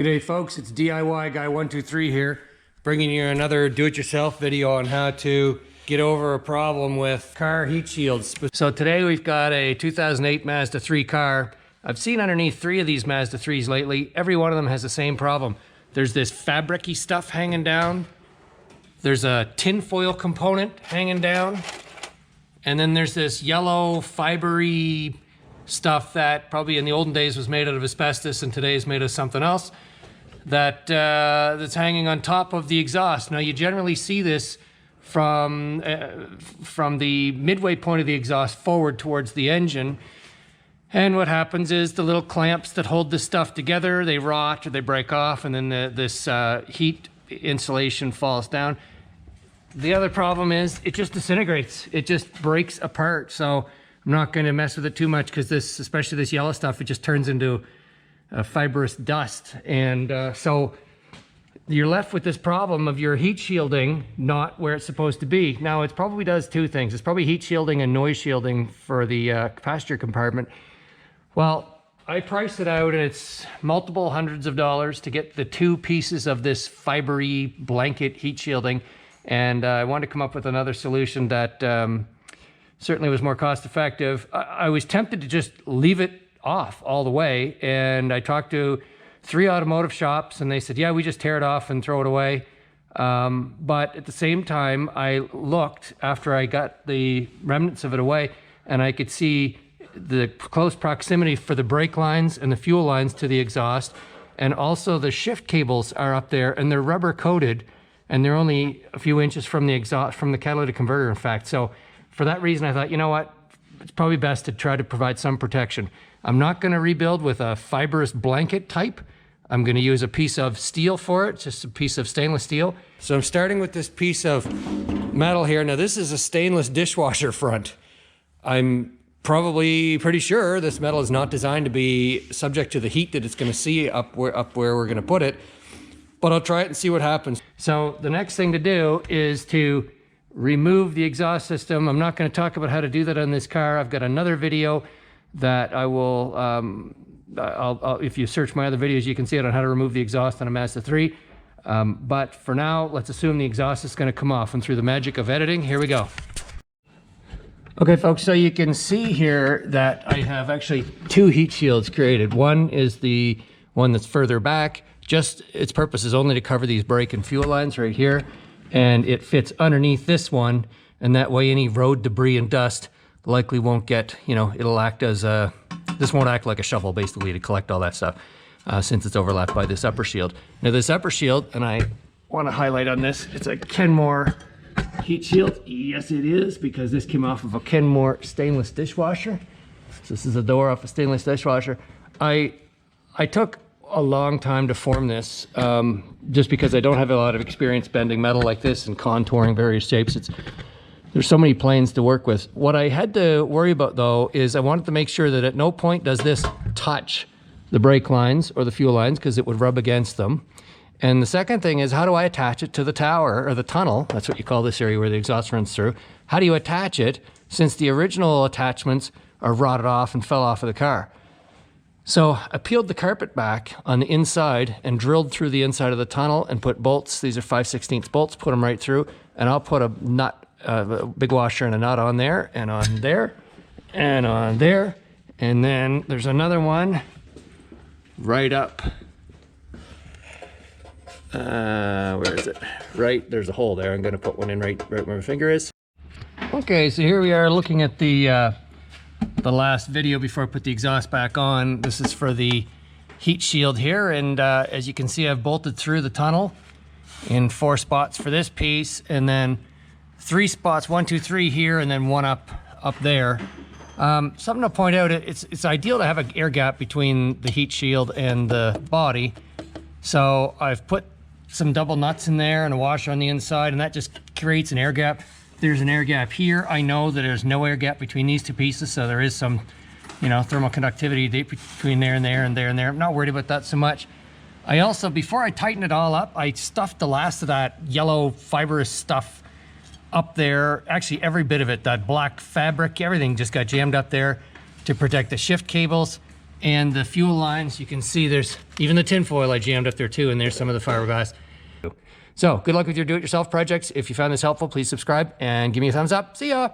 G'day folks, it's DIY Guy 123 here, bringing you another do-it-yourself video on how to get over a problem with car heat shields. So today we've got a 2008 Mazda 3 car. I've seen underneath 3 of these Mazda 3s lately. Every one of them has the same problem. There's this fabric-y stuff hanging down. There's a tinfoil component hanging down. And then there's this yellow fibery stuff that probably in the olden days was made out of asbestos and today is made of something else. That's hanging on top of the exhaust. Now you generally see this from the midway point of the exhaust forward towards the engine. And what happens is the little clamps that hold this stuff together, they rot or they break off, and then this heat insulation falls down. The other problem is it just disintegrates. It just breaks apart. So I'm not going to mess with it too much because this, especially this yellow stuff, it just turns into fibrous dust. And so you're left with this problem of your heat shielding not where it's supposed to be. Now it probably does 2 things. It's probably heat shielding and noise shielding for the passenger compartment. Well, I priced it out and it's multiple hundreds of dollars to get the 2 pieces of this fibery blanket heat shielding. And I wanted to come up with another solution that certainly was more cost effective. I was tempted to just leave it off all the way, and I talked to 3 automotive shops and they said, yeah, we just tear it off and throw it away. But at the same time, I looked after I got the remnants of it away and I could see the close proximity for the brake lines and the fuel lines to the exhaust, and also the shift cables are up there and they're rubber coated and they're only a few inches from the exhaust, from the catalytic converter in fact. So for that reason I thought, you know what, it's probably best to try to provide some protection. I'm not going to rebuild with a fibrous blanket type. I'm going to use a piece of steel for it, just a piece of stainless steel. So I'm starting with this piece of metal here. Now this is a stainless dishwasher front. I'm probably pretty sure this metal is not designed to be subject to the heat that it's going to see up where we're going to put it. But I'll try it and see what happens. So the next thing to do is to remove the exhaust system. I'm not going to talk about how to do that on this car. I've got another video that I will, if you search my other videos, you can see it on how to remove the exhaust on a Mazda 3. But for now, let's assume the exhaust is going to come off, and through the magic of editing, here we go. Okay, folks, so you can see here that I have actually 2 heat shields created. One is the one that's further back. Just its purpose is only to cover these brake and fuel lines right here. And it fits underneath this one, and that way any road debris and dust likely won't get, you know, it'll act as a, this won't act like a shovel basically to collect all that stuff since it's overlapped by this upper shield. Now this upper shield, and I want to highlight on this, it's a Kenmore heat shield. Yes it is, because this came off of a Kenmore stainless dishwasher. So this is a door off a stainless dishwasher. I took a long time to form this just because I don't have a lot of experience bending metal like this and contouring various shapes. There's so many planes to work with. What I had to worry about though is I wanted to make sure that at no point does this touch the brake lines or the fuel lines, because it would rub against them. And the second thing is, how do I attach it to the tower or the tunnel? That's what you call this area where the exhaust runs through. How do you attach it since the original attachments are rotted off and fell off of the car? So I peeled the carpet back on the inside and drilled through the inside of the tunnel and put bolts. These are 5/16 bolts, put them right through, and I'll put a nut, a big washer and a nut on there and on there and on there. And then there's another one right up. Where is it? Right, there's a hole there. I'm going to put one in right where my finger is. Okay, so here we are looking at the last video before I put the exhaust back on. This is for the heat shield here, and as you can see, I've bolted through the tunnel in 4 spots for this piece, and then 3 spots, 1, 2, 3 here, and then 1 up there. Something to point out, it's ideal to have an air gap between the heat shield and the body. So I've put some double nuts in there and a washer on the inside, and that just creates an air gap. There's an air gap here. I know that there's no air gap between these 2 pieces, so there is some, you know, thermal conductivity between there and there and there and there. I'm not worried about that so much. I also, before I tighten it all up, I stuffed the last of that yellow fibrous stuff up there. Actually, every bit of it, that black fabric, everything just got jammed up there to protect the shift cables. And the fuel lines, you can see there's even the tin foil I jammed up there too, and there's some of the fiberglass. So good luck with your do-it-yourself projects. If you found this helpful, please subscribe and give me a thumbs up. See ya.